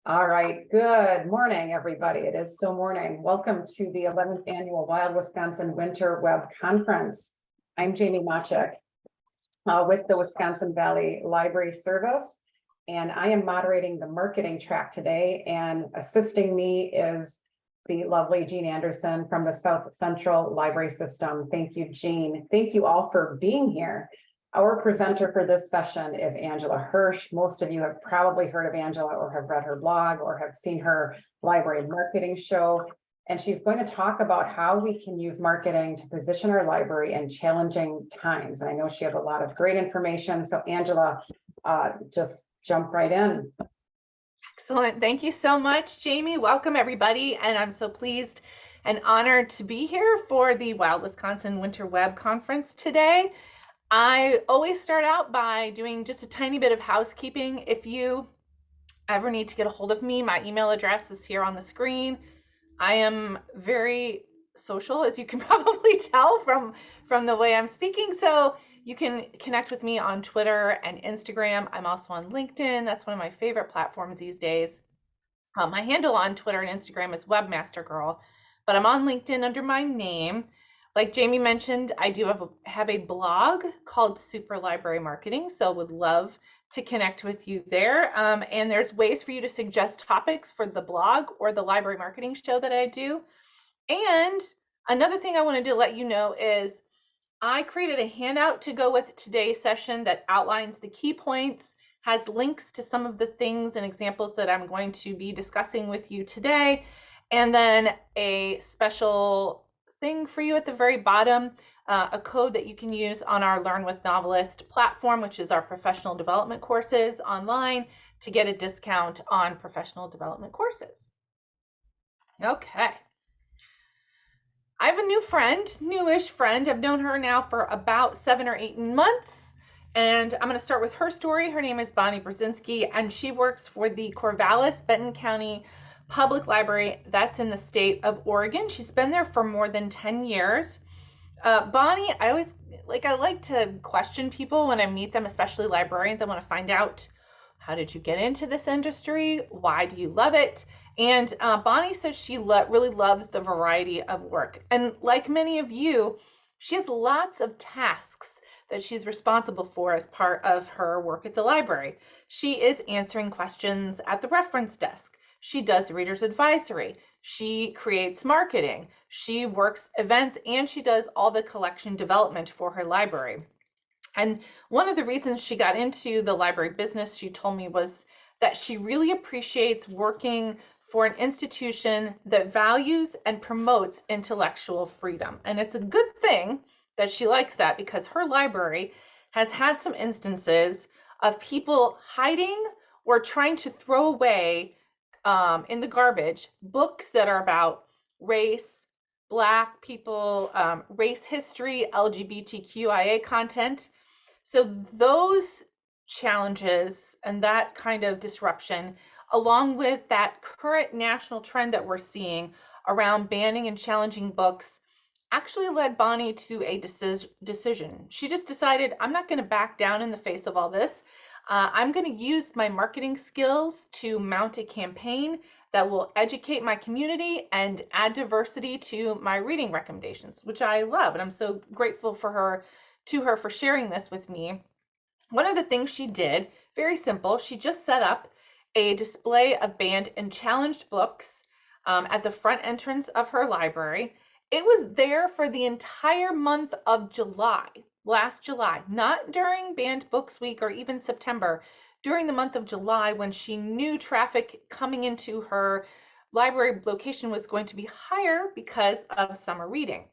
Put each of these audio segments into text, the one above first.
All right, good morning, everybody. It is still morning. Welcome to the 11th Annual Wild Wisconsin Winter Web Conference. I'm Jamie Machek with the Wisconsin Valley Library Service, and I am moderating the marketing track today, and assisting me is the lovely Jean Anderson from the South Central Library System. Thank you, Jean. Thank you all for being here. Our presenter for this session is Angela Hirsch. Most of you have probably heard of Angela or have read her blog or have seen her library marketing show. And she's going to talk about how we can use marketing to position our library in challenging times. And I know she has a lot of great information. So Angela, just jump right in. Excellent. Thank you so much, Jamie. Welcome, everybody. And I'm so pleased and honored to be here for the Wild Wisconsin Winter Web Conference today. I always start out by doing just a tiny bit of housekeeping. If you ever need to get a hold of me, my email address is here on the screen. I am very social, as you can probably tell from the way I'm speaking. So you can connect with me on Twitter and Instagram. I'm also on LinkedIn. That's one of my favorite platforms these days. My handle on Twitter and Instagram is Webmaster but I'm on LinkedIn under my name. Like Jamie mentioned, I do have a blog called Super Library Marketing, so would love to connect with you there. And there's ways for you to suggest topics for the blog or the library marketing show that I do. And another thing I wanted to let you know is I created a handout to go with today's session that outlines the key points, has links to some of the things and examples that I'm going to be discussing with you today, and then a special thing for you at the very bottom, a code that you can use on our Learn with Novelist platform, which is our professional development courses online, to get a discount on professional development courses. Okay. I have a new friend, newish friend. I've known her now for about 7 or 8 months, and I'm going to start with her story. Her name is Bonnie Brzezinski, and she works for the Corvallis-Benton County Public Library. That's in the state of Oregon. She's been there for more than 10 years. Bonnie, I like to question people when I meet them, especially librarians. I want to find out, how did you get into this industry? Why do you love it? And Bonnie says she really loves the variety of work. And like many of you, she has lots of tasks that she's responsible for as part of her work at the library. She is answering questions at the reference desk. She does reader's advisory. She creates marketing. She works events, and she does all the collection development for her library. And one of the reasons she got into the library business, she told me, was that she really appreciates working for an institution that values and promotes intellectual freedom. And it's a good thing that she likes that, because her library has had some instances of people hiding or trying to throw away in the garbage books that are about race, Black people, race history, LGBTQIA content. So those challenges and that kind of disruption, along with that current national trend that we're seeing around banning and challenging books, actually led Bonnie to a decision. She just decided, I'm not going to back down in the face of all this. I'm going to use my marketing skills to mount a campaign that will educate my community and add diversity to my reading recommendations, which I love. And I'm so grateful for her for sharing this with me. One of the things she did, very simple, she just set up a display of banned and challenged books at the front entrance of her library. It was there for the entire month of July, last July, not during Banned Books Week or even September, during the month of July, when she knew traffic coming into her library location was going to be higher because of summer reading.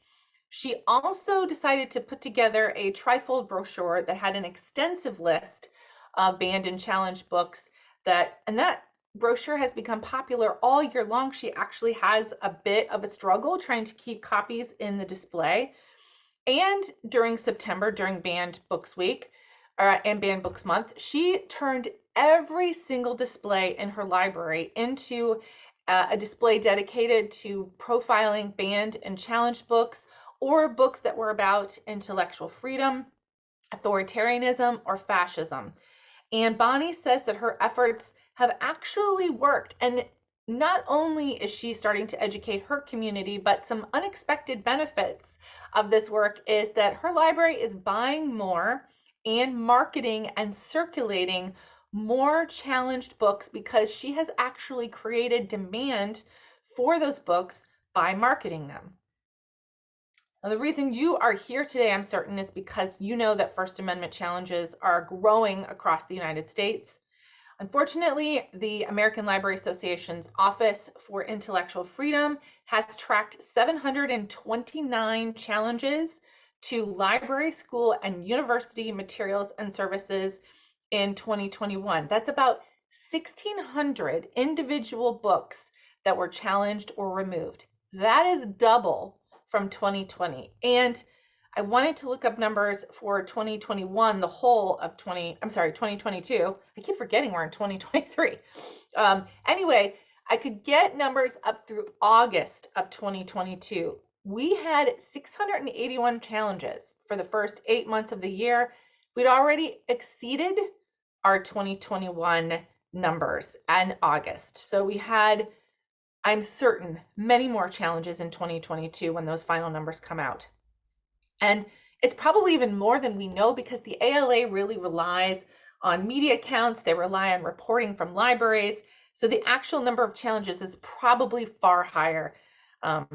She also decided to put together a trifold brochure that had an extensive list of banned and challenged books, and that brochure has become popular all year long. She actually has a bit of a struggle trying to keep copies in the display. And during September, during Banned Books Week and Banned Books Month, she turned every single display in her library into a display dedicated to profiling banned and challenged books, or books that were about intellectual freedom, authoritarianism, or fascism. And Bonnie says that her efforts have actually worked. And not only is she starting to educate her community, but some unexpected benefits of this work is that her library is buying more and marketing and circulating more challenged books because she has actually created demand for those books by marketing them. Now, the reason you are here today, I'm certain, is because you know that First Amendment challenges are growing across the United States. Unfortunately, the American Library Association's Office for Intellectual Freedom has tracked 729 challenges to library, school, and university materials and services in 2021. That's about 1,600 individual books that were challenged or removed. That is double from 2020. And I wanted to look up numbers for 2021, the whole of 2022. I keep forgetting we're in 2023. Anyway, I could get numbers up through August of 2022. We had 681 challenges for the first 8 months of the year. We'd already exceeded our 2021 numbers in August. So we had, I'm certain, many more challenges in 2022 when those final numbers come out. And it's probably even more than we know because the ALA really relies on media accounts. They rely on reporting from libraries. So the actual number of challenges is probably far higher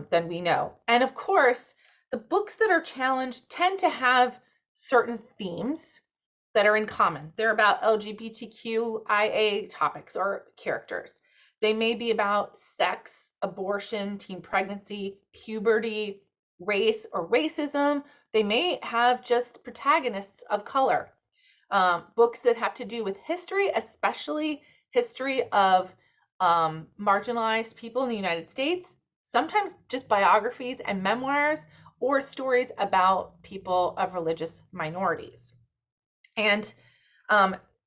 than we know. And of course, the books that are challenged tend to have certain themes that are in common. They're about LGBTQIA topics or characters. They may be about sex, abortion, teen pregnancy, puberty, race or racism. They may have just protagonists of color. Books that have to do with history, especially history of marginalized people in the United States, sometimes just biographies and memoirs or stories about people of religious minorities. And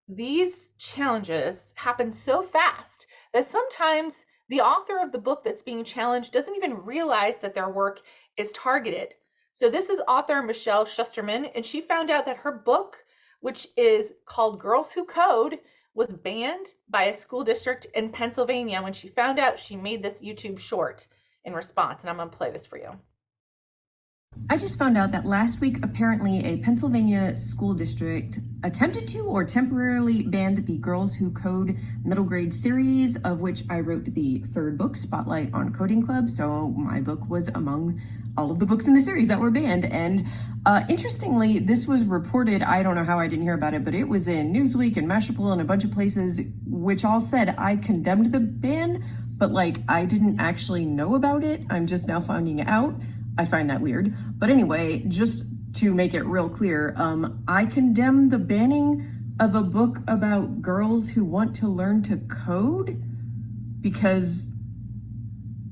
these challenges happen so fast that sometimes the author of the book that's being challenged doesn't even realize that their work is targeted. So this is author Michelle Schusterman, and she found out that her book, which is called Girls Who Code, was banned by a school district in Pennsylvania. When she found out, she made this YouTube short in response, and I'm going to play this for you. I just found out that last week, apparently, a Pennsylvania school district attempted to or temporarily banned the Girls Who Code middle grade series, of which I wrote the third book, Spotlight on Coding Club. So my book was among all of the books in the series that were banned. And interestingly, this was reported, I don't know how I didn't hear about it, but it was in Newsweek and Mashable and a bunch of places, which all said I condemned the ban, but like I didn't actually know about it. I'm just now finding out. I find that weird. But anyway, just to make it real clear, I condemn the banning of a book about girls who want to learn to code because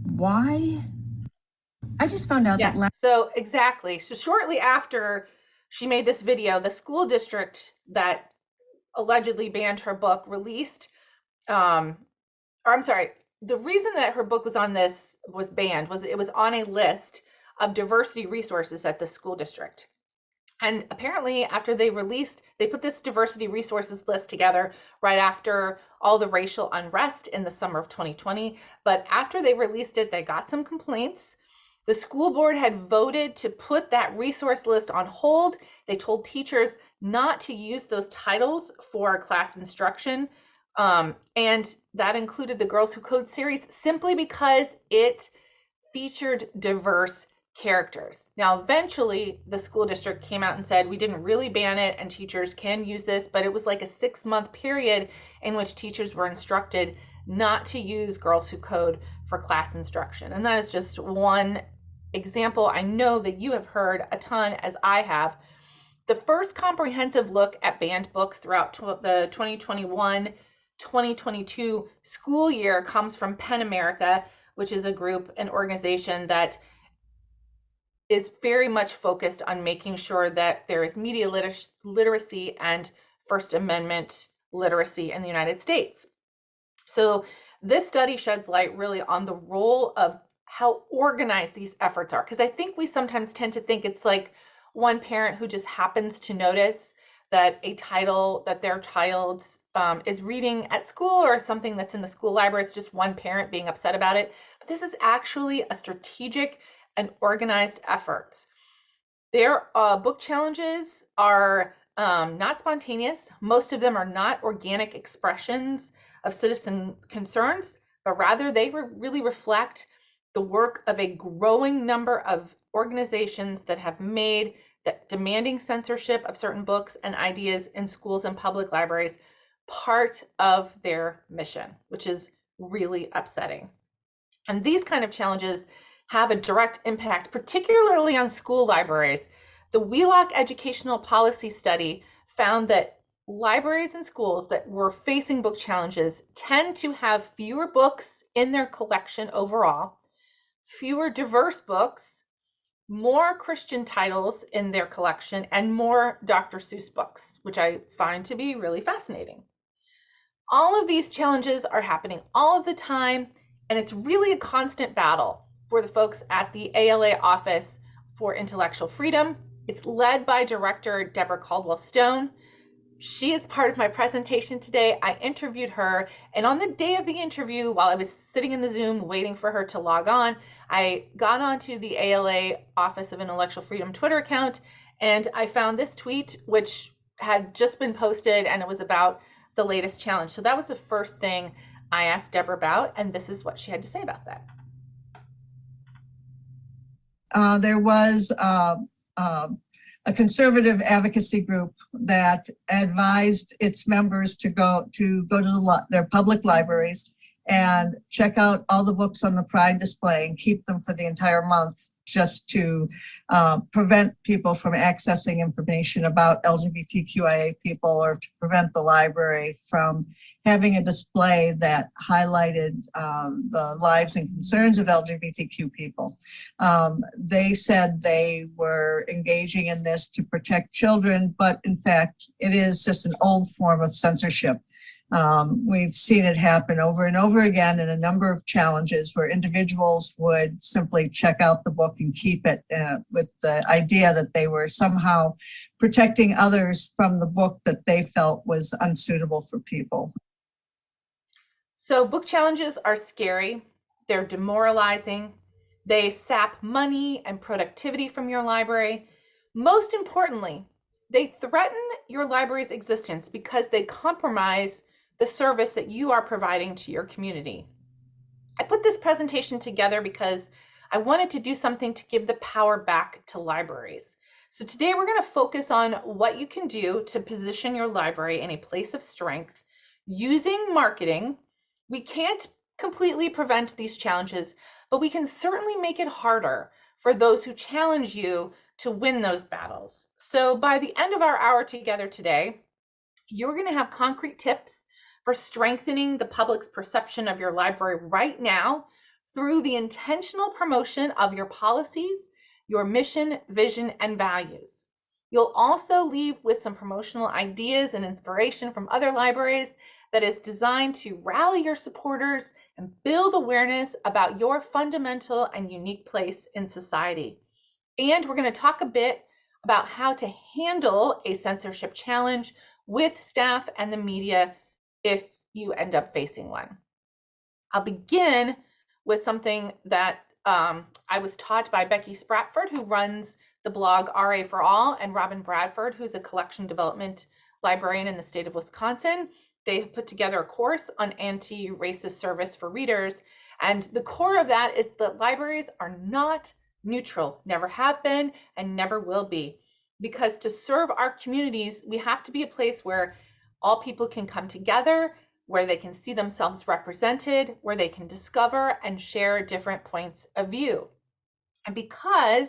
why? I just found out that so exactly. So shortly after she made this video, the school district that allegedly banned her book released, the reason that her book was banned was it was on a list of diversity resources at the school district. And apparently after they put this diversity resources list together right after all the racial unrest in the summer of 2020. But after they released it, they got some complaints. The school board had voted to put that resource list on hold. They told teachers not to use those titles for class instruction. And that included the Girls Who Code series simply because it featured diverse characters. Now, eventually, the school district came out and said, we didn't really ban it and teachers can use this, but it was like a 6-month period in which teachers were instructed not to use Girls Who Code for class instruction. And that is just one example. I know that you have heard a ton, as I have. The first comprehensive look at banned books throughout the 2021-2022 school year comes from PEN America, which is a group, an organization that is very much focused on making sure that there is media literacy and First Amendment literacy in the United States. So this study sheds light really on the role of how organized these efforts are, because I think we sometimes tend to think it's like one parent who just happens to notice that a title that their child is reading at school or something that's in the school library. It's just one parent being upset about it. But this is actually a strategic and organized effort. Their book challenges are not spontaneous. Most of them are not organic expressions of citizen concerns, but rather they really reflect the work of a growing number of organizations that have made that demanding censorship of certain books and ideas in schools and public libraries part of their mission, which is really upsetting. And these kind of challenges have a direct impact, particularly on school libraries. The Wheelock Educational Policy Study found that libraries and schools that were facing book challenges tend to have fewer books in their collection overall, fewer diverse books, more Christian titles in their collection, and more Dr. Seuss books, which I find to be really fascinating. All of these challenges are happening all of the time, and it's really a constant battle for the folks at the ALA Office for Intellectual Freedom. It's led by Director Deborah Caldwell-Stone. She is part of my presentation today. I interviewed her, and on the day of the interview, while I was sitting in the Zoom waiting for her to log on, I got onto the ALA Office of Intellectual Freedom Twitter account, and I found this tweet, which had just been posted, and it was about the latest challenge. So that was the first thing I asked Deborah about, and this is what she had to say about that. There was a conservative advocacy group that advised its members to go to their public libraries and check out all the books on the Pride display and keep them for the entire month, just to prevent people from accessing information about LGBTQIA people, or to prevent the library from having a display that highlighted the lives and concerns of LGBTQ people. They said they were engaging in this to protect children, but in fact, it is just an old form of censorship. We've seen it happen over and over again in a number of challenges where individuals would simply check out the book and keep it with the idea that they were somehow protecting others from the book that they felt was unsuitable for people. So book challenges are scary. They're demoralizing. They sap money and productivity from your library. Most importantly, they threaten your library's existence because they compromise the service that you are providing to your community. I put this presentation together because I wanted to do something to give the power back to libraries. So today we're going to focus on what you can do to position your library in a place of strength using marketing. We can't completely prevent these challenges, but we can certainly make it harder for those who challenge you to win those battles. So by the end of our hour together today, you're going to have concrete tips for strengthening the public's perception of your library right now through the intentional promotion of your policies, your mission, vision, and values. You'll also leave with some promotional ideas and inspiration from other libraries that is designed to rally your supporters and build awareness about your fundamental and unique place in society. And we're going to talk a bit about how to handle a censorship challenge with staff and the media if you end up facing one. I'll begin with something that I was taught by Becky Spratford, who runs the blog RA for All, and Robin Bradford, who's a collection development librarian in the state of Wisconsin. They've put together a course on anti-racist service for readers. And the core of that is that libraries are not neutral, never have been, and never will be. Because to serve our communities, we have to be a place where all people can come together, where they can see themselves represented, where they can discover and share different points of view. And because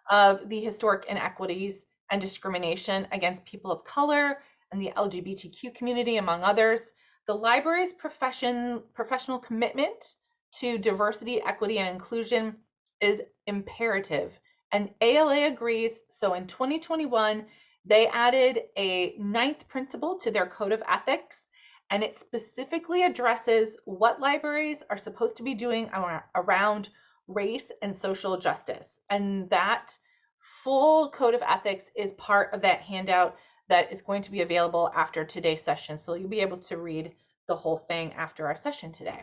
of the historic inequities and discrimination against people of color and the LGBTQ community, among others, the library's professional commitment to diversity, equity, and inclusion is imperative. And ALA agrees. So in 2021, they added a 9th principle to their code of ethics, and it specifically addresses what libraries are supposed to be doing around race and social justice. And that full code of ethics is part of that handout that is going to be available after today's session. So you'll be able to read the whole thing after our session today.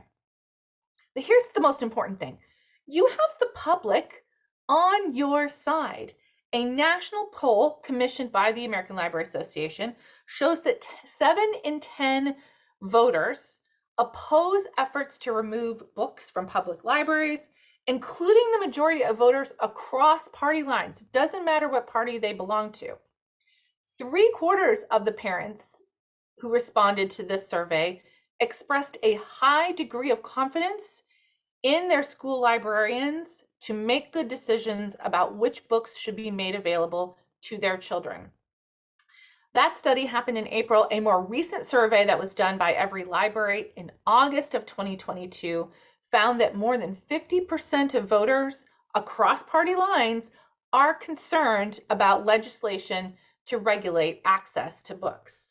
But here's the most important thing. You have the public on your side. A national poll commissioned by the American Library Association shows that 7 in 10 voters oppose efforts to remove books from public libraries, including the majority of voters across party lines. It doesn't matter what party they belong to. 3/4 of the parents who responded to this survey expressed a high degree of confidence in their school librarians to make good decisions about which books should be made available to their children. That study happened in April. A more recent survey that was done by Every Library in August of 2022 found that more than 50% of voters across party lines are concerned about legislation to regulate access to books.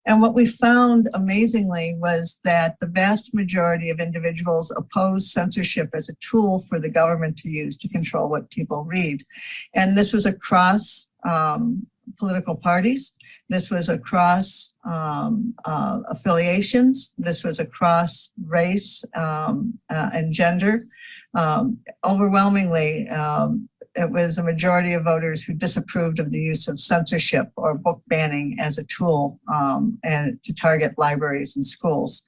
And what we found amazingly was that the vast majority of individuals oppose censorship as a tool for the government to use to control what people read. And this was across political parties. This was across affiliations. This was across race and gender. Overwhelmingly, it was a majority of voters who disapproved of the use of censorship or book banning as a tool and to target libraries and schools.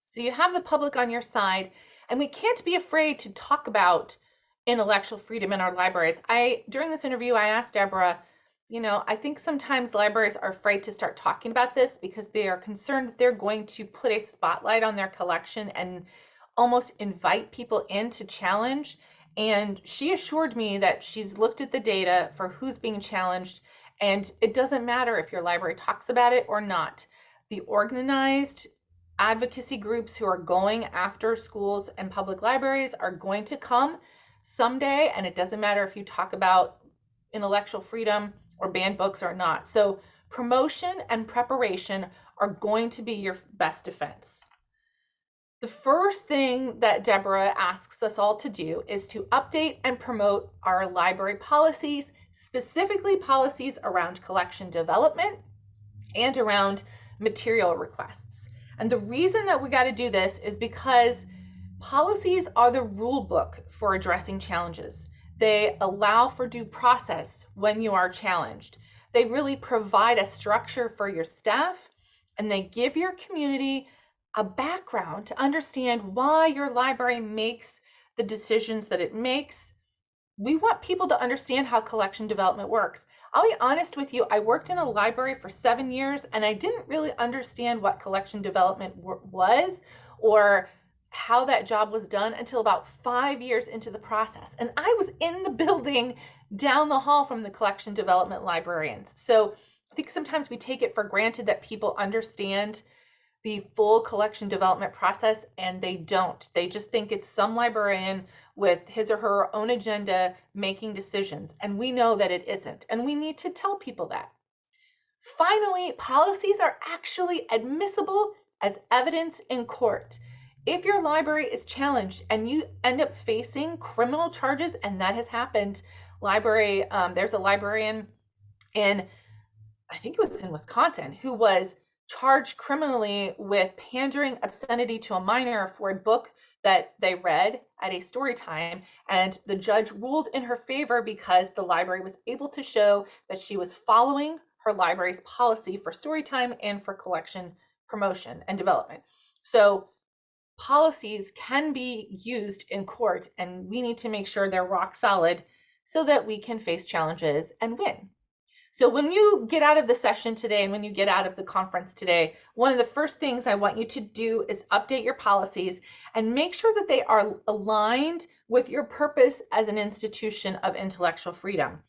So you have the public on your side, and we can't be afraid to talk about intellectual freedom in our libraries. During this interview, I asked Deborah, I think sometimes libraries are afraid to start talking about this because they are concerned that they're going to put a spotlight on their collection and almost invite people in to challenge. And she assured me that she's looked at the data for who's being challenged, and it doesn't matter if your library talks about it or not. The organized advocacy groups who are going after schools and public libraries are going to come someday, and it doesn't matter if you talk about intellectual freedom or ban books or not. So promotion and preparation are going to be your best defense. The first thing that Deborah asks us all to do is to update and promote our library policies, specifically policies around collection development and around material requests. And the reason that we got to do this is because policies are the rule book for addressing challenges. They allow for due process when you are challenged. They really provide a structure for your staff, and they give your community a background to understand why your library makes the decisions that it makes. We want people to understand how collection development works. I'll be honest with you, I worked in a library for 7 years and I didn't really understand what collection development was or how that job was done until about 5 years into the process. And I was in the building down the hall from the collection development librarians. So I think sometimes we take it for granted that people understand the full collection development process, and they don't. They just think it's some librarian with his or her own agenda making decisions, and we know that it isn't, and we need to tell people that. Finally, policies are actually admissible as evidence in court. If your library is challenged and you end up facing criminal charges, and that has happened, there's a librarian in, I think it was in Wisconsin, who was charged criminally with pandering obscenity to a minor for a book that they read at a story time, and the judge ruled in her favor because the library was able to show that she was following her library's policy for story time and for collection promotion and development. So policies can be used in court, and we need to make sure they're rock solid so that we can face challenges and win. So when you get out of the session today and when you get out of the conference today, one of the first things I want you to do is update your policies and make sure that they are aligned with your purpose as an institution of intellectual freedom.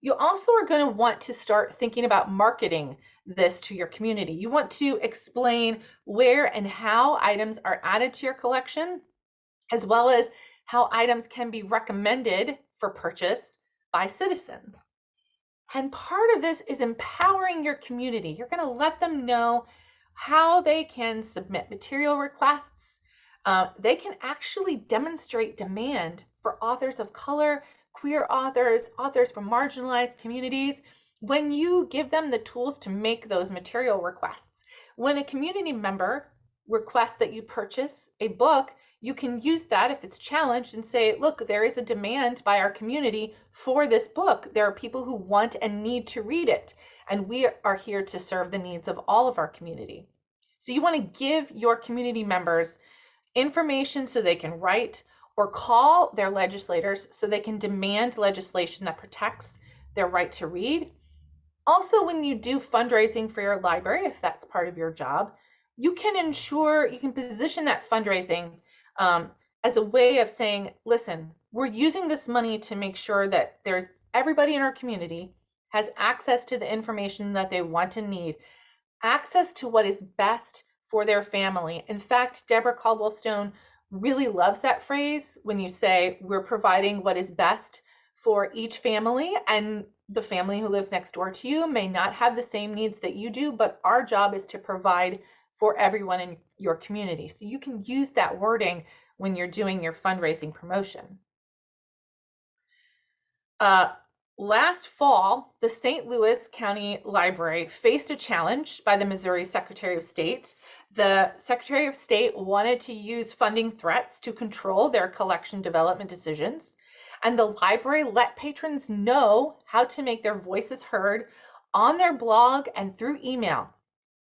You also are going to want to start thinking about marketing this to your community. You want to explain where and how items are added to your collection, as well as how items can be recommended for purchase by citizens. And part of this is empowering your community. You're going to let them know how they can submit material requests. They can actually demonstrate demand for authors of color queer authors, authors from marginalized communities, when you give them the tools to make those material requests. When a community member requests that you purchase a book, you can use that if it's challenged and say, look, there is a demand by our community for this book. There are people who want and need to read it, and we are here to serve the needs of all of our community. So you want to give your community members information so they can write, or call their legislators so they can demand legislation that protects their right to read. Also, when you do fundraising for your library, if that's part of your job, you can position that fundraising as a way of saying, listen, we're using this money to make sure that everybody in our community has access to the information that they want and need, access to what is best for their family. In fact, Deborah Caldwell-Stone really loves that phrase when you say we're providing what is best for each family, and the family who lives next door to you may not have the same needs that you do, but our job is to provide for everyone in your community. So you can use that wording when you're doing your fundraising promotion. Last fall, the St. Louis County Library faced a challenge by the Missouri Secretary of State. The Secretary of State wanted to use funding threats to control their collection development decisions, and the library let patrons know how to make their voices heard on their blog and through email.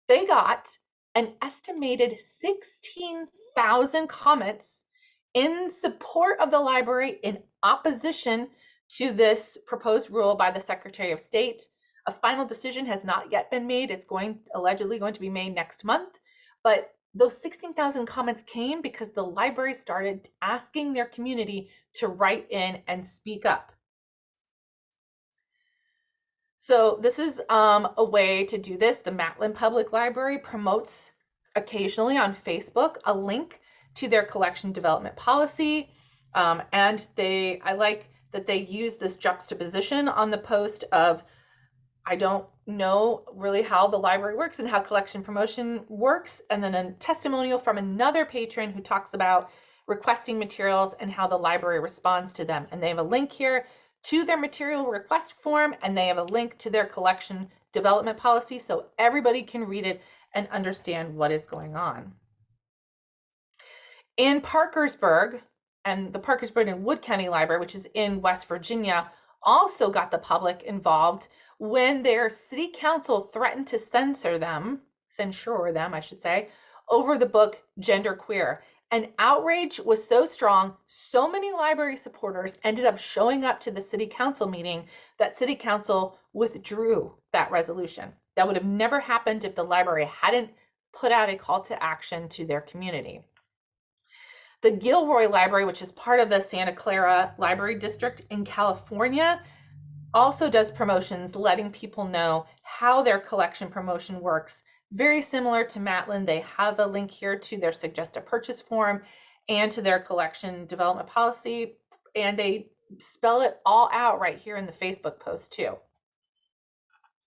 They got an estimated 16,000 comments in support of the library in opposition to this proposed rule by the Secretary of State. A final decision has not yet been made. It's allegedly going to be made next month, but those 16,000 comments came because the library started asking their community to write in and speak up. So this is a way to do this. The Matlin Public Library promotes occasionally on Facebook a link to their collection development policy, and I like that they use this juxtaposition on the post of, I don't know really how the library works and how collection promotion works, and then a testimonial from another patron who talks about requesting materials and how the library responds to them. And they have a link here to their material request form, and they have a link to their collection development policy so everybody can read it and understand what is going on. In Parkersburg, and the Parkersburg and Wood County Library, which is in West Virginia, also got the public involved when their city council threatened to censure them, I should say, over the book Gender Queer. And outrage was so strong, so many library supporters ended up showing up to the city council meeting that city council withdrew that resolution. That would have never happened if the library hadn't put out a call to action to their community. The Gilroy Library, which is part of the Santa Clara Library District in California, also does promotions, letting people know how their collection promotion works. Very similar to Matlin, they have a link here to their suggest a purchase form and to their collection development policy, and they spell it all out right here in the Facebook post too.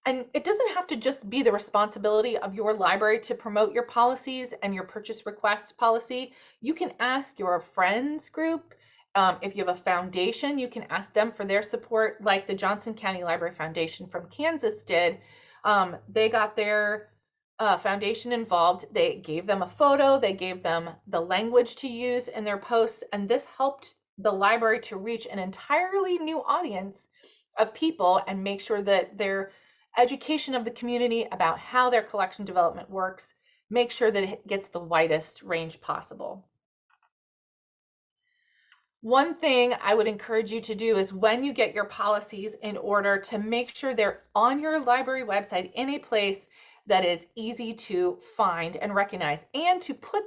And it doesn't have to just be the responsibility of your library to promote your policies and your purchase request policy. You can ask your friends group. If you have a foundation, you can ask them for their support, like the Johnson County Library Foundation from Kansas did. They got their foundation involved. They gave them a photo, they gave them the language to use in their posts, and this helped the library to reach an entirely new audience of people and make sure that their education of the community about how their collection development works, make sure that it gets the widest range possible. One thing I would encourage you to do is when you get your policies in order, to make sure they're on your library website in a place that is easy to find and recognize, and to put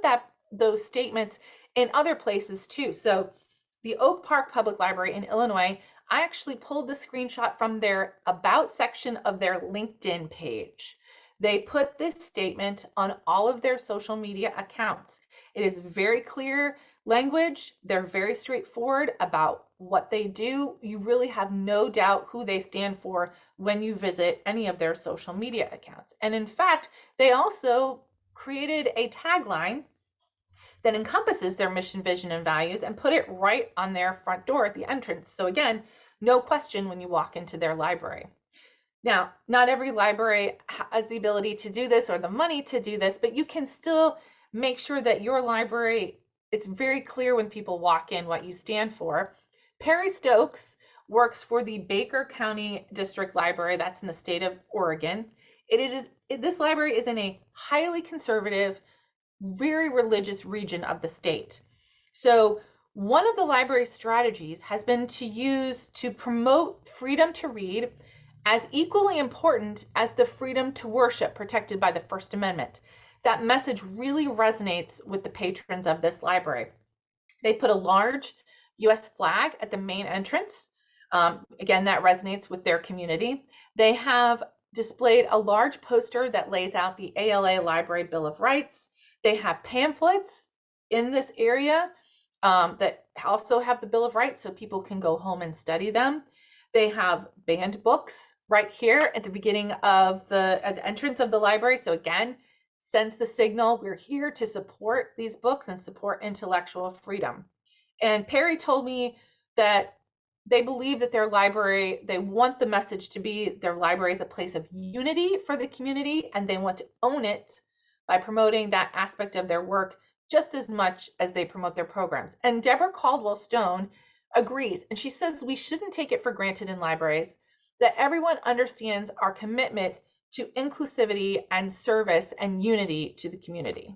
those statements in other places too. So the Oak Park Public Library in Illinois, I actually pulled the screenshot from their About section of their LinkedIn page. They put this statement on all of their social media accounts. It is very clear language. They're very straightforward about what they do. You really have no doubt who they stand for when you visit any of their social media accounts. And in fact, they also created a tagline that encompasses their mission, vision, and values and put it right on their front door at the entrance. So again, no question when you walk into their library. Now, not every library has the ability to do this or the money to do this, but you can still make sure that your library, it's very clear when people walk in what you stand for. Perry Stokes works for the Baker County District Library, that's in the state of Oregon. This library is in a highly conservative, very religious region of the state. So one of the library strategies has been to promote freedom to read as equally important as the freedom to worship protected by the First Amendment. That message really resonates with the patrons of this library. They put a large US flag at the main entrance. Again, that resonates with their community. They have displayed a large poster that lays out the ALA Library Bill of Rights. They have pamphlets in this area that also have the Bill of Rights so people can go home and study them. They have banned books right here at the beginning of at the entrance of the library. So again, sends the signal, we're here to support these books and support intellectual freedom. And Perry told me that they believe that their library, they want the message to be their library is a place of unity for the community, and they want to own it by promoting that aspect of their work just as much as they promote their programs. And Deborah Caldwell Stone agrees, and she says we shouldn't take it for granted in libraries that everyone understands our commitment to inclusivity and service and unity to the community.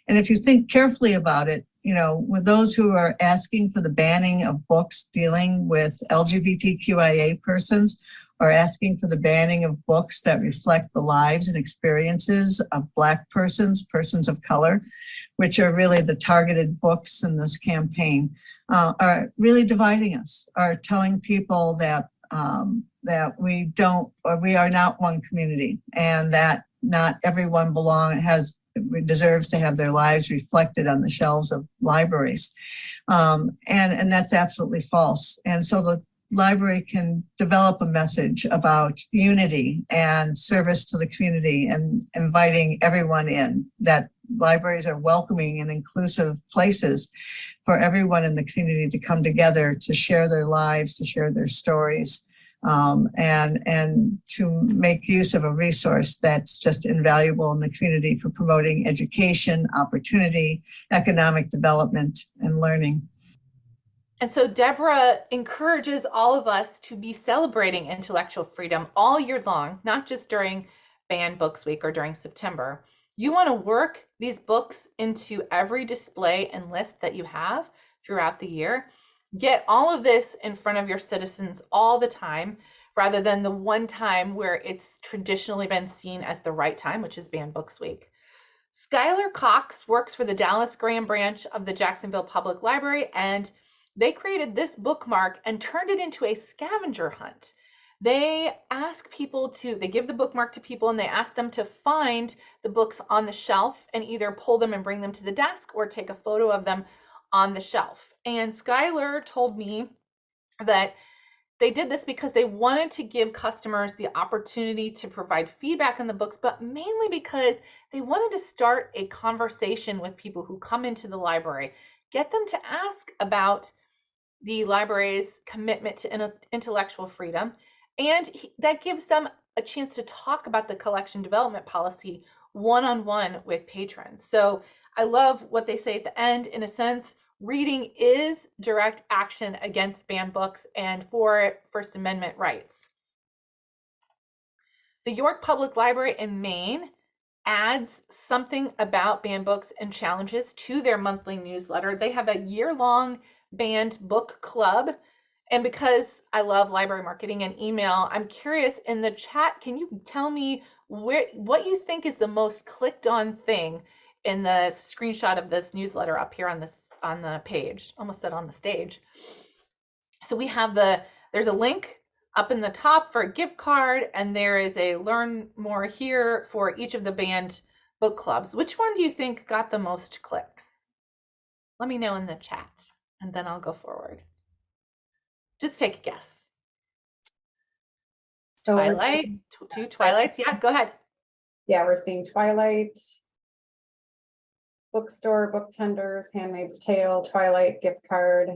And if you think carefully about it, you know, with those who are asking for the banning of books dealing with LGBTQIA persons, or asking for the banning of books that reflect the lives and experiences of Black persons, persons of color, which are really the targeted books in this campaign, are really dividing us, are telling people that that we are not one community, and that not everyone deserves to have their lives reflected on the shelves of libraries. And that's absolutely false. And so the library can develop a message about unity and service to the community and inviting everyone in, that libraries are welcoming and inclusive places for everyone in the community to come together to share their lives, to share their stories, and to make use of a resource that's just invaluable in the community for promoting education, opportunity, economic development, and learning. And so Deborah encourages all of us to be celebrating intellectual freedom all year long, not just during Banned Books Week or during September. You want to work these books into every display and list that you have throughout the year. Get all of this in front of your citizens all the time, rather than the one time where it's traditionally been seen as the right time, which is Banned Books Week. Skylar Cox works for the Dallas Graham branch of the Jacksonville Public Library, and they created this bookmark and turned it into a scavenger hunt. They give the bookmark to people and they ask them to find the books on the shelf and either pull them and bring them to the desk or take a photo of them on the shelf. And Skylar told me that they did this because they wanted to give customers the opportunity to provide feedback on the books, but mainly because they wanted to start a conversation with people who come into the library, get them to ask about the library's commitment to intellectual freedom, and that gives them a chance to talk about the collection development policy one-on-one with patrons. So I love what they say at the end. In a sense, reading is direct action against banned books and for First Amendment rights. The York Public Library in Maine adds something about banned books and challenges to their monthly newsletter. They have a year-long banned book club. And because I love library marketing and email, I'm curious, in the chat, can you tell me what you think is the most clicked on thing in the screenshot of this newsletter up here on the page? Almost said on the stage. So we have there's a link up in the top for a gift card, and there is a learn more here for each of the banned book clubs. Which one do you think got the most clicks? Let me know in the chat, and then I'll go forward. Just take a guess. So Twilight, two Twilights. Yeah, go ahead. yeah, we're seeing Twilight, bookstore, book tenders, Handmaid's Tale, Twilight, gift card.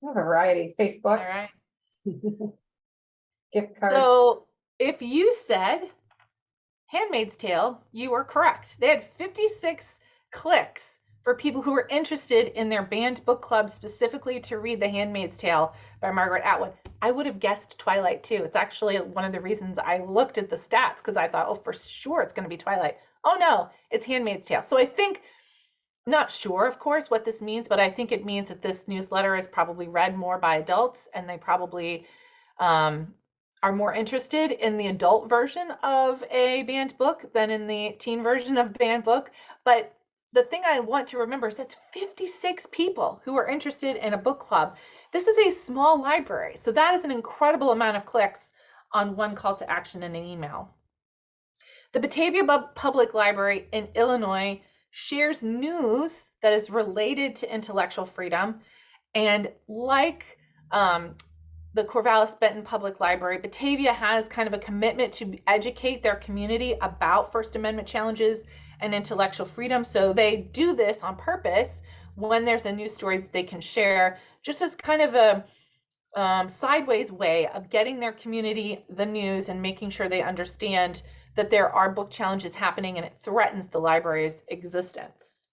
A variety, All Facebook, right. gift card. So if you said Handmaid's Tale, you were correct. They had 56 clicks for people who were interested in their banned book club specifically to read The Handmaid's Tale by Margaret Atwood. I would have guessed Twilight too. It's actually one of the reasons I looked at the stats, because I thought, oh, for sure it's going to be Twilight. Oh no, it's Handmaid's Tale. So I think, not sure, of course, what this means, but I think it means that this newsletter is probably read more by adults, and they probably are more interested in the adult version of a banned book than in the teen version of banned book. But the thing I want to remember is that's 56 people who are interested in a book club. This is a small library, so that is an incredible amount of clicks on one call to action in an email. The Batavia Public Library in Illinois shares news that is related to intellectual freedom, and like the Corvallis Benton Public Library, Batavia has kind of a commitment to educate their community about First Amendment challenges and intellectual freedom. So they do this on purpose when there's a news story that they can share, just as kind of a sideways way of getting their community the news and making sure they understand that there are book challenges happening and it threatens the library's existence.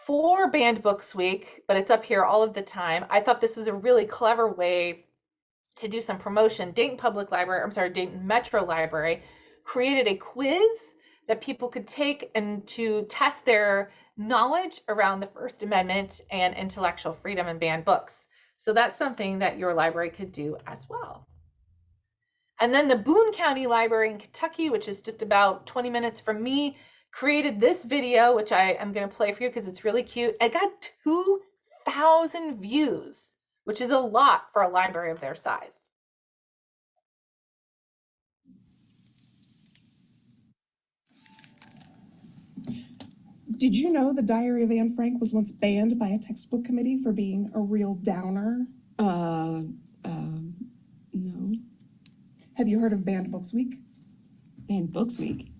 For Banned Books Week, but it's up here all of the time, I thought this was a really clever way to do some promotion. Dayton Metro Library created a quiz that people could take and to test their knowledge around the First Amendment and intellectual freedom and banned books. So that's something that your library could do as well. And then the Boone County Library in Kentucky, which is just about 20 minutes from me, created this video, which I am going to play for you because it's really cute. It got 2,000 views, which is a lot for a library of their size. Did you know the Diary of Anne Frank was once banned by a textbook committee for being a real downer? No. Have you heard of Banned Books Week? Banned Books Week?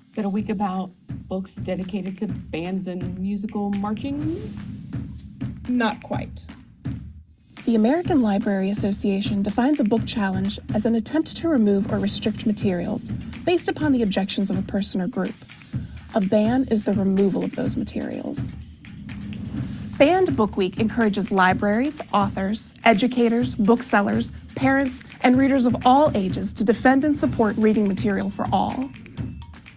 Is that a week about books dedicated to bands and musical marchings? Not quite. The American Library Association defines a book challenge as an attempt to remove or restrict materials based upon the objections of a person or group. A ban is the removal of those materials. Banned Book Week encourages libraries, authors, educators, booksellers, parents, and readers of all ages to defend and support reading material for all.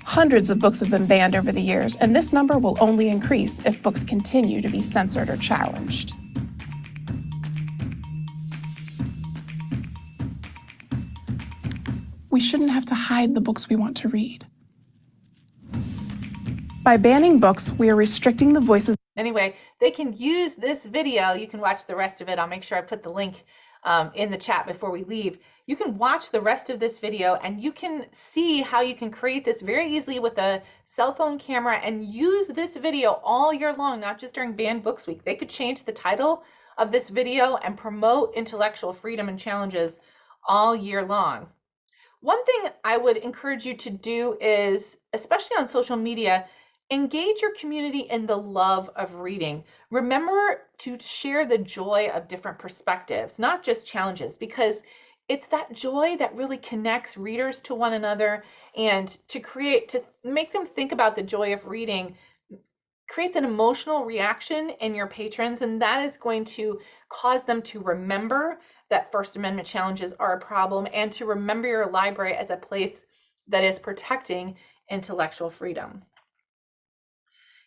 Hundreds of books have been banned over the years, and this number will only increase if books continue to be censored or challenged. We shouldn't have to hide the books we want to read. By banning books, we are restricting the voices. Anyway, they can use this video. You can watch the rest of it. I'll make sure I put the link in the chat before we leave. You can watch the rest of this video and you can see how you can create this very easily with a cell phone camera and use this video all year long, not just during Banned Books Week. They could change the title of this video and promote intellectual freedom and challenges all year long. One thing I would encourage you to do is, especially on social media, engage your community in the love of reading. Remember to share the joy of different perspectives, not just challenges, because it's that joy that really connects readers to one another, and to make them think about the joy of reading creates an emotional reaction in your patrons, and that is going to cause them to remember that First Amendment challenges are a problem and to remember your library as a place that is protecting intellectual freedom.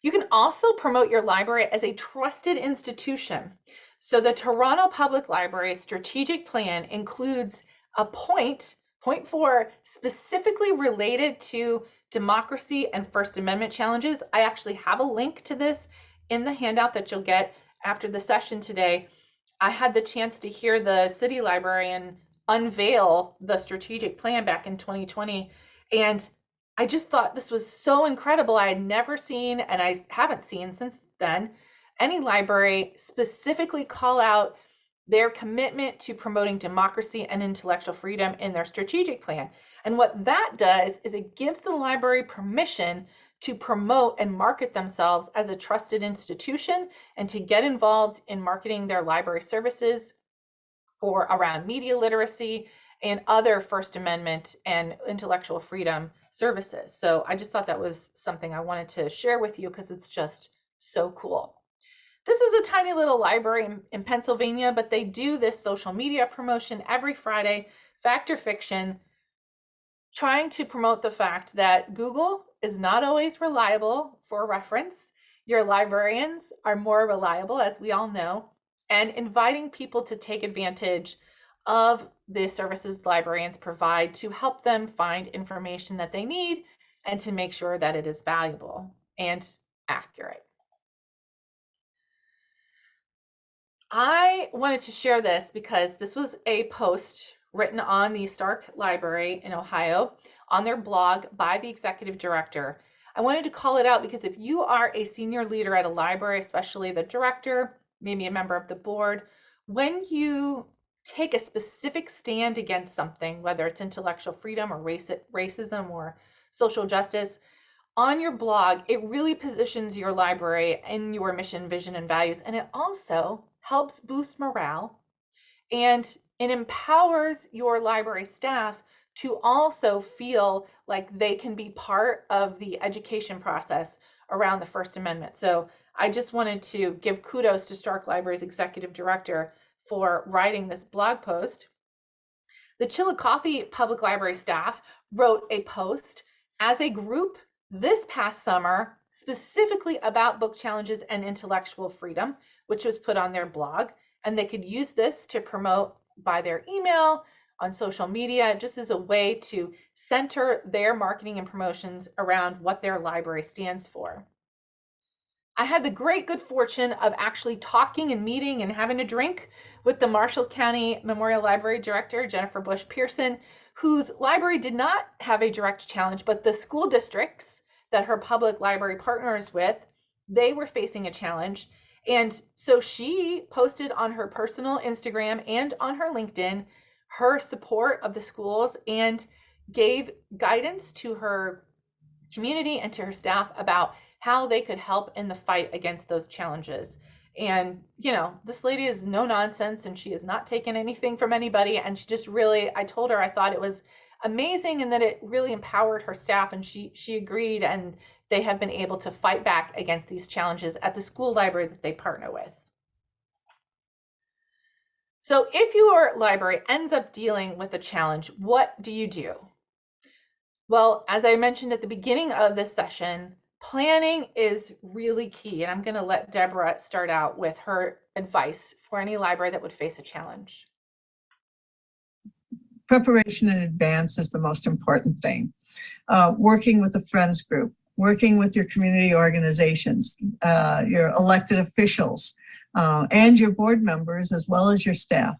You can also promote your library as a trusted institution. So the Toronto Public Library strategic plan includes a point 4, specifically related to democracy and First Amendment challenges. I actually have a link to this in the handout that you'll get after the session today. I had the chance to hear the city librarian unveil the strategic plan back in 2020, and I just thought this was so incredible. I had never seen, and I haven't seen since then, any library specifically call out their commitment to promoting democracy and intellectual freedom in their strategic plan. And what that does is it gives the library permission to promote and market themselves as a trusted institution and to get involved in marketing their library services for around media literacy and other First Amendment and intellectual freedom services. So I just thought that was something I wanted to share with you because it's just so cool. This is a tiny little library in Pennsylvania, but they do this social media promotion every Friday, Fact or Fiction, trying to promote the fact that Google is not always reliable for reference. Your librarians are more reliable, as we all know, and inviting people to take advantage of the services librarians provide to help them find information that they need and to make sure that it is valuable and accurate. I wanted to share this because this was a post written on the Stark Library in Ohio on their blog by the executive director. I wanted to call it out because if you are a senior leader at a library, especially the director, maybe a member of the board, when you take a specific stand against something, whether it's intellectual freedom or racism or social justice, on your blog, it really positions your library in your mission, vision, and values. And it also helps boost morale, and it empowers your library staff to also feel like they can be part of the education process around the First Amendment. So I just wanted to give kudos to Stark Library's executive director for writing this blog post. The Chillicothe Public Library staff wrote a post as a group this past summer specifically about book challenges and intellectual freedom, which was put on their blog, and they could use this to promote by their email, on social media, just as a way to center their marketing and promotions around what their library stands for. I had the great good fortune of actually talking and meeting and having a drink with the Marshall County Memorial Library Director, Jennifer Bush Pearson, whose library did not have a direct challenge, but the school districts that her public library partners with, they were facing a challenge. And so she posted on her personal Instagram and on her LinkedIn her support of the schools and gave guidance to her community and to her staff about how they could help in the fight against those challenges. And, you know, this lady is no nonsense and she has not taken anything from anybody. And she just really, I told her I thought it was amazing and that it really empowered her staff, and she agreed, and they have been able to fight back against these challenges at the school library that they partner with. So if your library ends up dealing with a challenge, what do you do? Well, as I mentioned at the beginning of this session, planning is really key, and I'm going to let Deborah start out with her advice for any library that would face a challenge. Preparation in advance is the most important thing. Working with a friends group, working with your community organizations, your elected officials, and your board members, as well as your staff.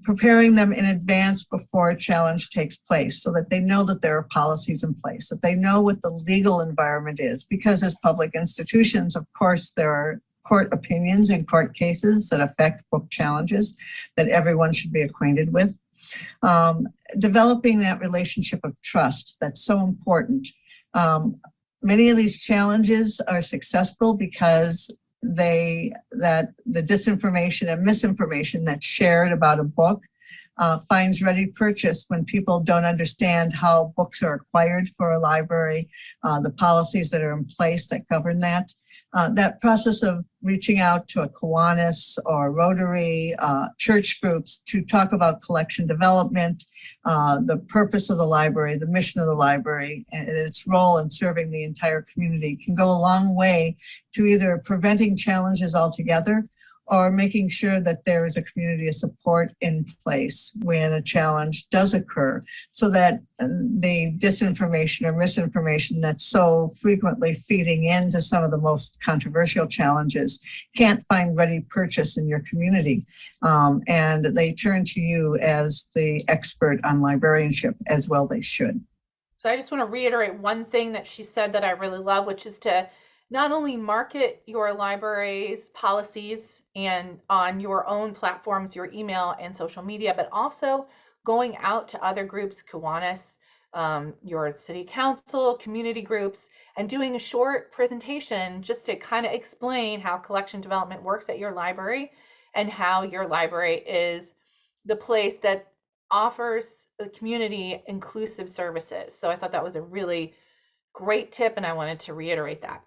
Preparing them in advance before a challenge takes place so that they know that there are policies in place, that they know what the legal environment is, because as public institutions, of course, there are court opinions and court cases that affect book challenges that everyone should be acquainted with. Developing that relationship of trust, that's so important. Many of these challenges are successful because the disinformation and misinformation that's shared about a book finds ready purchase when people don't understand how books are acquired for a library, the policies that are in place that govern that. That process of reaching out to a Kiwanis or Rotary, church groups to talk about collection development, the purpose of the library, the mission of the library, and its role in serving the entire community can go a long way to either preventing challenges altogether or making sure that there is a community of support in place when a challenge does occur, so that the disinformation or misinformation that's so frequently feeding into some of the most controversial challenges can't find ready purchase in your community. And they turn to you as the expert on librarianship, as well they should. So I just want to reiterate one thing that she said that I really love, which is to not only market your library's policies and on your own platforms, your email and social media, but also going out to other groups, Kiwanis, your city council, community groups, and doing a short presentation just to kind of explain how collection development works at your library and how your library is the place that offers the community inclusive services. So I thought that was a really great tip, and I wanted to reiterate that.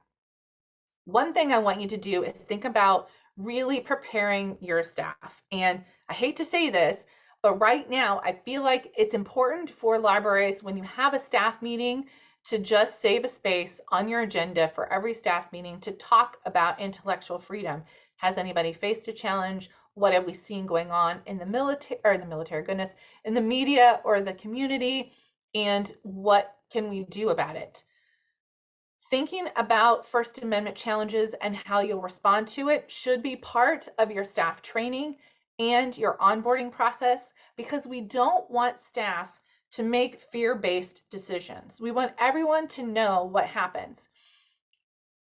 One thing I want you to do is think about really preparing your staff. And I hate to say this, but right now I feel like it's important for libraries when you have a staff meeting to just save a space on your agenda for every staff meeting to talk about intellectual freedom. Has anybody faced a challenge? What have we seen going on in the in the media or the community? And what can we do about it? Thinking about First Amendment challenges and how you'll respond to it should be part of your staff training and your onboarding process, because we don't want staff to make fear-based decisions. We want everyone to know what happens.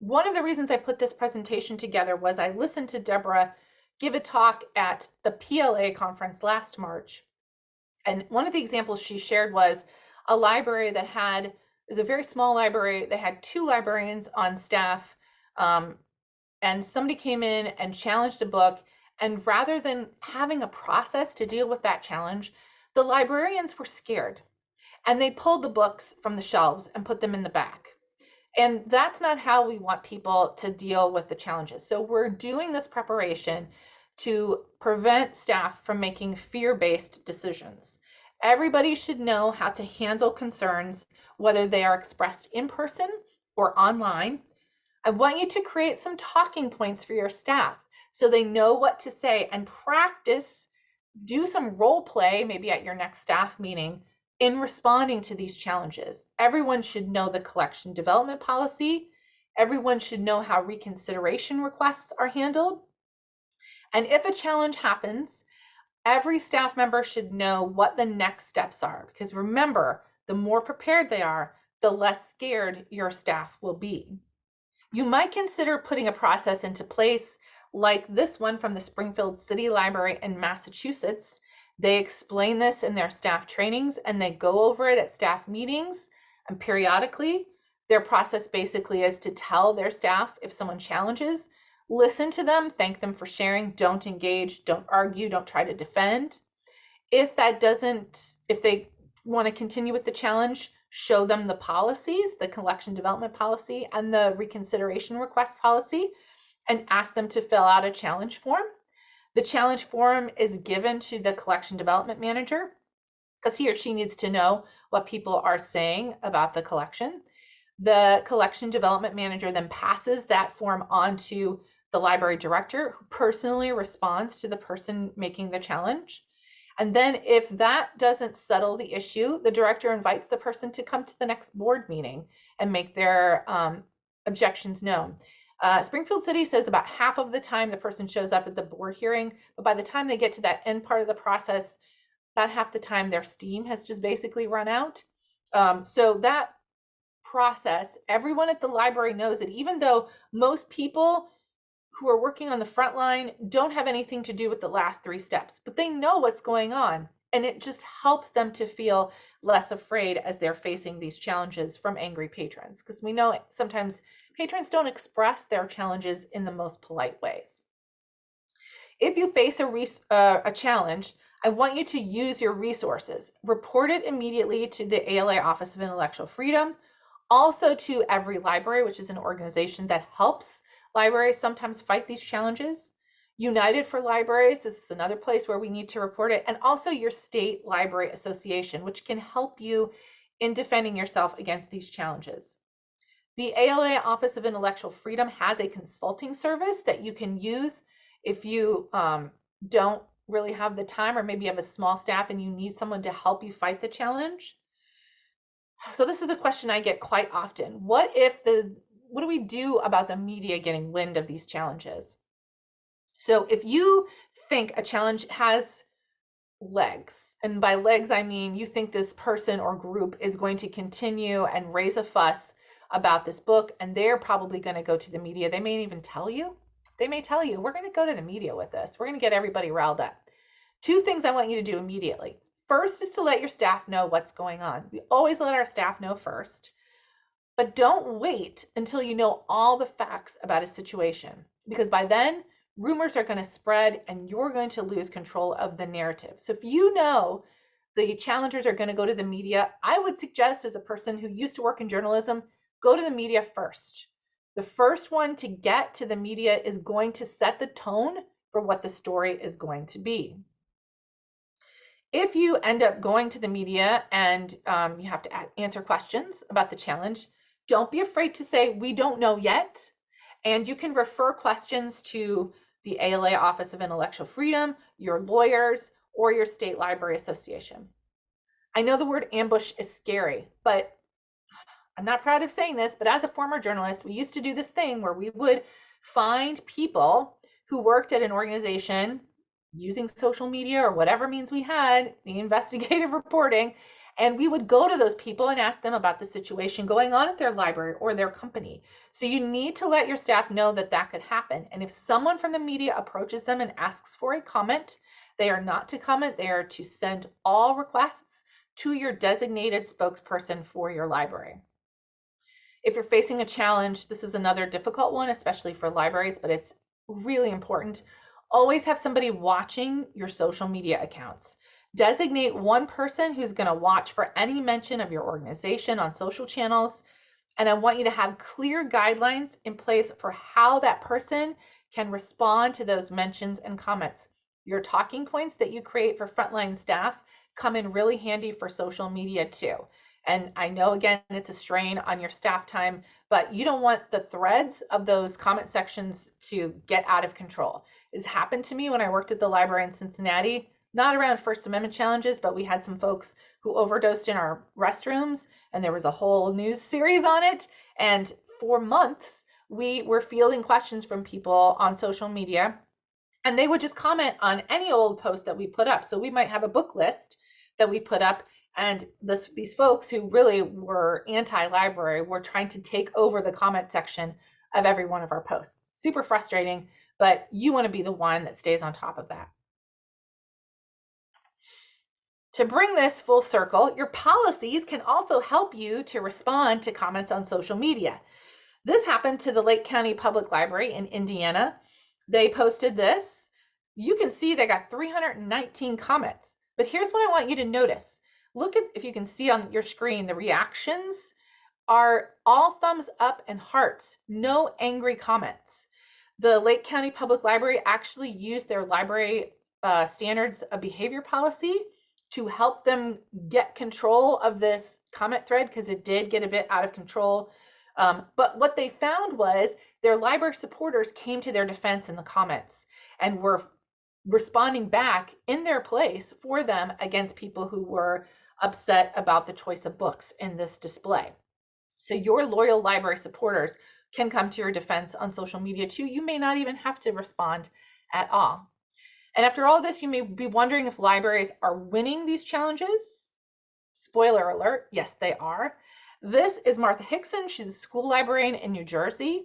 One of the reasons I put this presentation together was I listened to Deborah give a talk at the PLA conference last March. And one of the examples she shared was a library that had, it was a very small library, they had 2 librarians on staff, and somebody came in and challenged a book, and rather than having a process to deal with that challenge, the librarians were scared, and they pulled the books from the shelves and put them in the back. And that's not how we want people to deal with the challenges. So we're doing this preparation to prevent staff from making fear-based decisions. Everybody should know how to handle concerns, whether they are expressed in person or online. I want you to create some talking points for your staff so they know what to say, and practice, do some role play, maybe at your next staff meeting, in responding to these challenges. Everyone should know the collection development policy. Everyone should know how reconsideration requests are handled. And if a challenge happens, every staff member should know what the next steps are, because remember, the more prepared they are, the less scared your staff will be. You might consider putting a process into place like this one from the Springfield City Library in Massachusetts. They explain this in their staff trainings, and they go over it at staff meetings and periodically. Their process basically is to tell their staff if someone challenges, listen to them, thank them for sharing, don't engage, don't argue, don't try to defend. If they want to continue with the challenge, show them the policies, the collection development policy and the reconsideration request policy, and ask them to fill out a challenge form. The challenge form is given to the collection development manager because he or she needs to know what people are saying about the collection. The collection development manager then passes that form on to the library director, who personally responds to the person making the challenge. And then if that doesn't settle the issue, the director invites the person to come to the next board meeting and make their objections known. Springfield City says about half of the time the person shows up at the board hearing, but by the time they get to that end part of the process, about half the time their steam has just basically run out. So that process, everyone at the library knows that, even though most people who are working on the front line don't have anything to do with the last 3 steps, but they know what's going on, and it just helps them to feel less afraid as they're facing these challenges from angry patrons, because we know sometimes patrons don't express their challenges in the most polite ways. If you face a challenge, I want you to use your resources. Report it immediately to the ALA Office of Intellectual Freedom, also to Every Library, which is an organization that helps libraries sometimes fight these challenges. United for Libraries, this is another place where we need to report it, and also your state library association, which can help you in defending yourself against these challenges. The ALA Office of Intellectual Freedom has a consulting service that you can use if you don't really have the time, or maybe you have a small staff and you need someone to help you fight the challenge. So this is a question I get quite often. What do we do about the media getting wind of these challenges? So if you think a challenge has legs, and by legs I mean you think this person or group is going to continue and raise a fuss about this book, and they're probably going to go to the media. They may even tell you. They may tell you, we're going to go to the media with this. We're going to get everybody riled up. 2 things I want you to do immediately. First is to let your staff know what's going on. We always let our staff know first, but don't wait until you know all the facts about a situation, because by then rumors are going to spread and you're going to lose control of the narrative. So if you know the challengers are going to go to the media, I would suggest, as a person who used to work in journalism, go to the media first. The first one to get to the media is going to set the tone for what the story is going to be. If you end up going to the media and you have to answer questions about the challenge, don't be afraid to say, we don't know yet. And you can refer questions to the ALA Office of Intellectual Freedom, your lawyers, or your state library association. I know the word ambush is scary, but I'm not proud of saying this, but as a former journalist, we used to do this thing where we would find people who worked at an organization using social media or whatever means we had, the investigative reporting, and we would go to those people and ask them about the situation going on at their library or their company. So you need to let your staff know that that could happen. And if someone from the media approaches them and asks for a comment, they are not to comment, they are to send all requests to your designated spokesperson for your library. If you're facing a challenge, this is another difficult one, especially for libraries, but it's really important. Always have somebody watching your social media accounts. Designate one person who's going to watch for any mention of your organization on social channels. And I want you to have clear guidelines in place for how that person can respond to those mentions and comments. Your talking points that you create for frontline staff come in really handy for social media too. And I know, again, it's a strain on your staff time, but you don't want the threads of those comment sections to get out of control. It's happened to me when I worked at the library in Cincinnati, not around First Amendment challenges, but we had some folks who overdosed in our restrooms, and there was a whole news series on it. And for months, we were fielding questions from people on social media, and they would just comment on any old post that we put up. So we might have a book list that we put up, and these folks who really were anti-library were trying to take over the comment section of every one of our posts. Super frustrating, but you want to be the one that stays on top of that. To bring this full circle, your policies can also help you to respond to comments on social media. This happened to the Lake County Public Library in Indiana. They posted this. You can see they got 319 comments, but here's what I want you to notice. Look at, if you can see on your screen, the reactions are all thumbs up and hearts, no angry comments. The Lake County Public Library actually used their library standards of behavior policy to help them get control of this comment thread, because it did get a bit out of control. But what they found was their library supporters came to their defense in the comments and were responding back in their place for them against people who were upset about the choice of books in this display. So your loyal library supporters can come to your defense on social media too. You may not even have to respond at all. And after all this, you may be wondering if libraries are winning these challenges. Spoiler alert, yes, they are. This is Martha Hickson. She's a school librarian in New Jersey.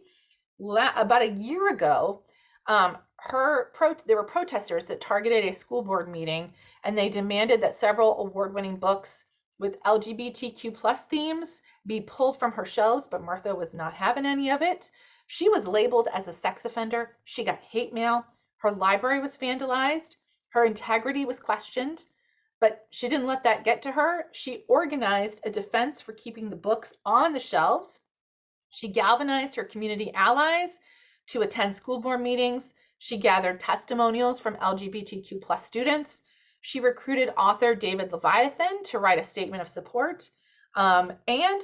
About a year ago, there were protesters that targeted a school board meeting, and they demanded that several award-winning books with LGBTQ+ themes be pulled from her shelves, but Martha was not having any of it. She was labeled as a sex offender. She got hate mail. Her library was vandalized. Her integrity was questioned, but she didn't let that get to her. She organized a defense for keeping the books on the shelves. She galvanized her community allies to attend school board meetings. She gathered testimonials from LGBTQ+ students. She recruited author David Leviathan to write a statement of support. And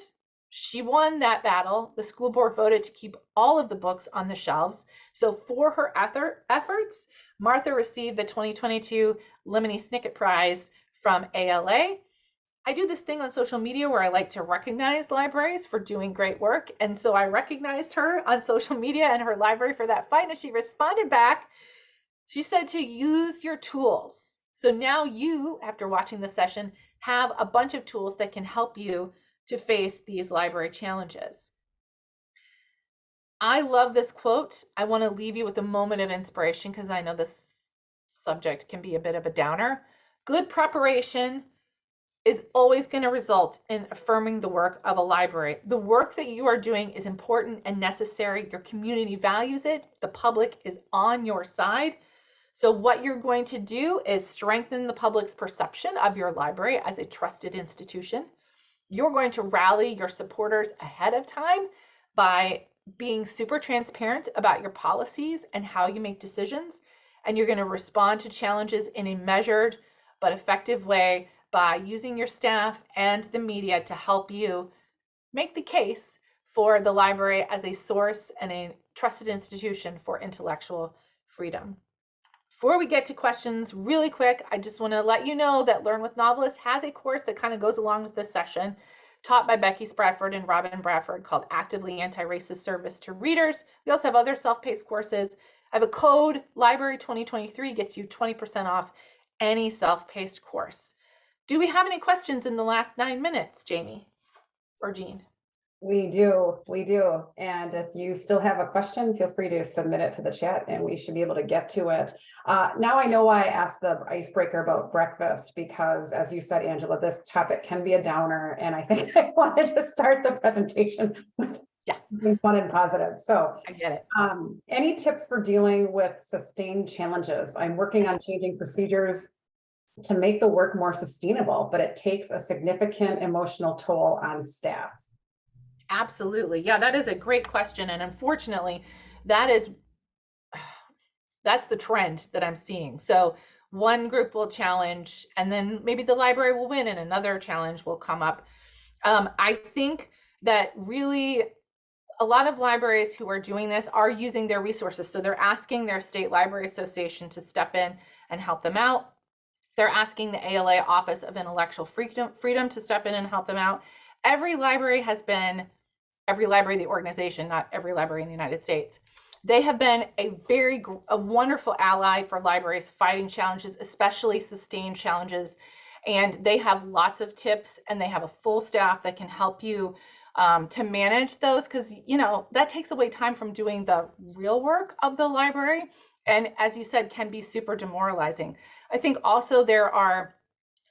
she won that battle. The school board voted to keep all of the books on the shelves. So for her efforts, Martha received the 2022 Lemony Snicket Prize from ALA. I do this thing on social media where I like to recognize libraries for doing great work. And so I recognized her on social media and her library for that fight. And she responded back. She said to use your tools. So now you, after watching the session, have a bunch of tools that can help you to face these library challenges. I love this quote. I want to leave you with a moment of inspiration because I know this subject can be a bit of a downer. good preparation is always going to result in affirming the work of a library. The work that you are doing is important and necessary. Your community values it. The public is on your side. So what you're going to do is strengthen the public's perception of your library as a trusted institution. You're going to rally your supporters ahead of time by being super transparent about your policies and how you make decisions. And you're going to respond to challenges in a measured but effective way by using your staff and the media to help you make the case for the library as a source and a trusted institution for intellectual freedom. Before we get to questions really quick, I just want to let you know that Learn with Novelists has a course that kind of goes along with this session, taught by Becky Spratford and Robin Bradford, called Actively Anti-Racist Service to Readers. We also have other self-paced courses. I have a code, Library 2023, gets you 20% off any self-paced course. Do we have any questions in the last 9 minutes, Jamie or Jean? We do. And if you still have a question, feel free to submit it to the chat and we should be able to get to it. Now I know why I asked the icebreaker about breakfast, because as you said, Angela, this topic can be a downer. And I think I wanted to start the presentation with something fun and positive. So I get it. Any tips for dealing with sustained challenges? I'm working on changing procedures to make the work more sustainable, but it takes a significant emotional toll on staff. Absolutely. Yeah, that is a great question. And unfortunately, that's the trend that I'm seeing. So one group will challenge and then maybe the library will win and another challenge will come up. I think that really a lot of libraries who are doing this are using their resources. So they're asking their state library association to step in and help them out. They're asking the ALA Office of Intellectual Freedom to step in and help them out. Every library, the organization, not every library in the United States, they have been a wonderful ally for libraries fighting challenges, especially sustained challenges. And they have lots of tips and they have a full staff that can help you to manage those, because that takes away time from doing the real work of the library, and as you said, can be super demoralizing. I think also there are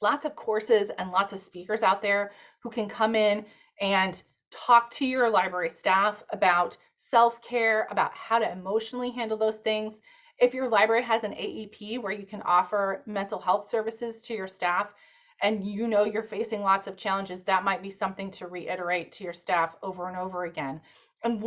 lots of courses and lots of speakers out there who can come in and talk to your library staff about self-care, about how to emotionally handle those things. If your library has an AEP where you can offer mental health services to your staff, and you're facing lots of challenges, that might be something to reiterate to your staff over and over again. And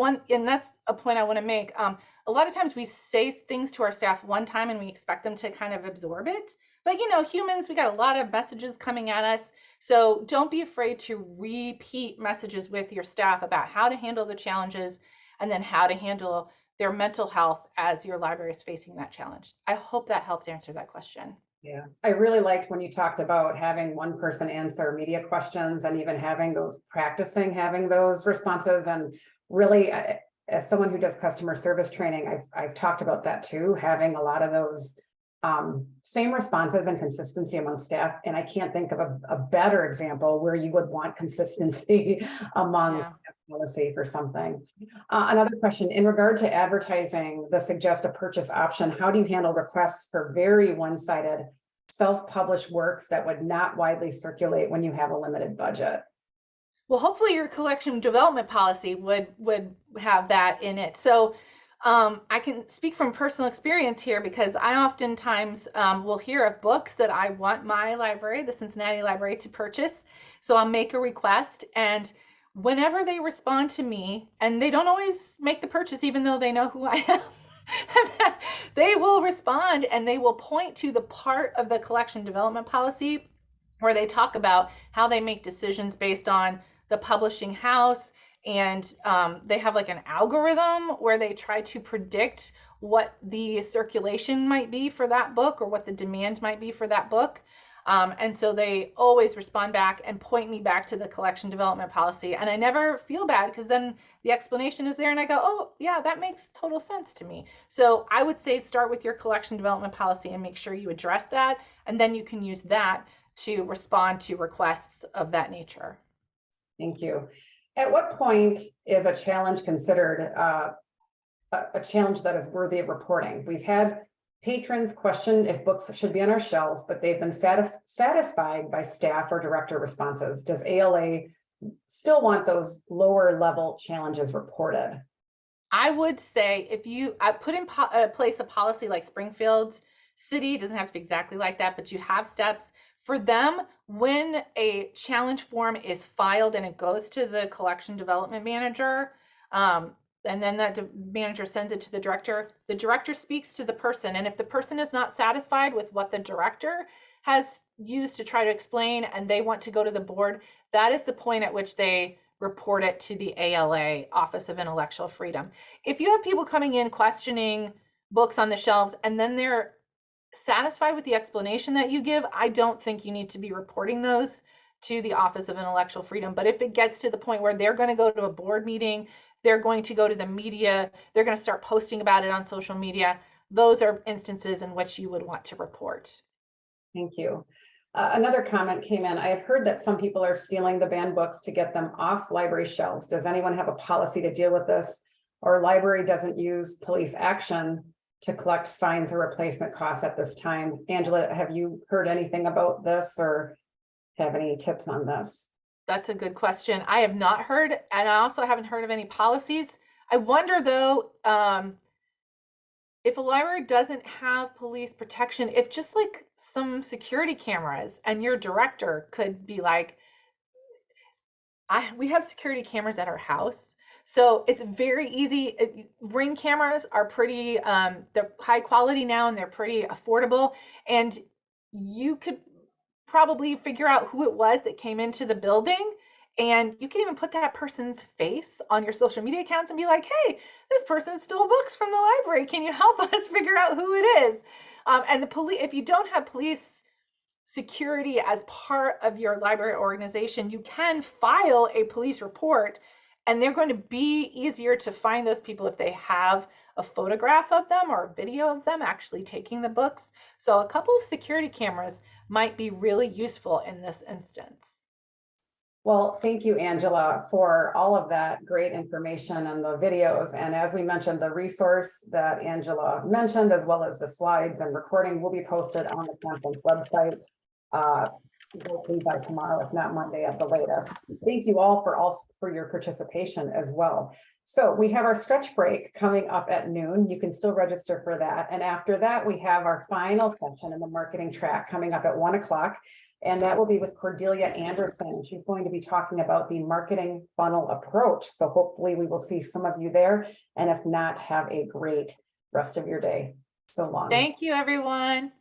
that's a point I want to make. A lot of times we say things to our staff one time and we expect them to kind of absorb it. But humans, we got a lot of messages coming at us. So don't be afraid to repeat messages with your staff about how to handle the challenges and then how to handle their mental health as your library is facing that challenge. I hope that helps answer that question. Yeah, I really liked when you talked about having one person answer media questions and even having those responses. And really, as someone who does customer service training, I've talked about that too, having a lot of those same responses and consistency among staff. And I can't think of a better example where you would want consistency among staff policy for something. Another question, in regard to advertising the suggest a purchase option, how do you handle requests for very one-sided self-published works that would not widely circulate when you have a limited budget? Well, hopefully your collection development policy would have that in it. So I can speak from personal experience here, because I oftentimes will hear of books that I want my library, the Cincinnati Library, to purchase. So I'll make a request, and whenever they respond to me, and they don't always make the purchase even though they know who I am, they will respond and they will point to the part of the collection development policy where they talk about how they make decisions based on the publishing house. And they have like an algorithm where they try to predict what the circulation might be for that book or what the demand might be for that book. And so they always respond back and point me back to the collection development policy. And I never feel bad, because then the explanation is there and I go, oh yeah, that makes total sense to me. So I would say start with your collection development policy and make sure you address that. And then you can use that to respond to requests of that nature. Thank you. At what point is a challenge considered a challenge that is worthy of reporting? We've had Patrons questioned if books should be on our shelves, but they've been satisfied by staff or director responses. Does ALA still want those lower level challenges reported? I would say if you put in place a policy like Springfield City, doesn't have to be exactly like that, but you have steps for them. When a challenge form is filed and it goes to the collection development manager, and then that manager sends it to the director speaks to the person. And if the person is not satisfied with what the director has used to try to explain and they want to go to the board, that is the point at which they report it to the ALA, Office of Intellectual Freedom. If you have people coming in questioning books on the shelves and then they're satisfied with the explanation that you give, I don't think you need to be reporting those to the Office of Intellectual Freedom. But if it gets to the point where they're going to go to a board meeting, they're going to go to the media, they're going to start posting about it on social media, those are instances in which you would want to report. Thank you. Another comment came in. I have heard that some people are stealing the banned books to get them off library shelves. Does anyone have a policy to deal with this? Our library doesn't use police action to collect fines or replacement costs at this time. Angela, have you heard anything about this or have any tips on this? That's a good question. I have not heard, and I also haven't heard of any policies. I wonder though, if a library doesn't have police protection, if just like some security cameras and your director could be like, we have security cameras at our house. So it's very easy. Ring cameras are pretty, they're high quality now and they're pretty affordable. And you could probably figure out who it was that came into the building. And you can even put that person's face on your social media accounts and be like, hey, this person stole books from the library. Can you help us figure out who it is? And the police, if you don't have police security as part of your library organization, you can file a police report and they're going to be easier to find those people if they have a photograph of them or a video of them actually taking the books. So a couple of security cameras might be really useful in this instance. Well, thank you, Angela, for all of that great information and the videos. And as we mentioned, the resource that Angela mentioned, as well as the slides and recording, will be posted on the conference website hopefully by tomorrow, if not Monday at the latest. Thank you all for your participation as well. So we have our stretch break coming up at noon. You can still register for that. And after that, we have our final session in the marketing track coming up at 1 o'clock. And that will be with Cordelia Anderson. She's going to be talking about the marketing funnel approach. So hopefully we will see some of you there. And if not, have a great rest of your day. So long. Thank you, everyone.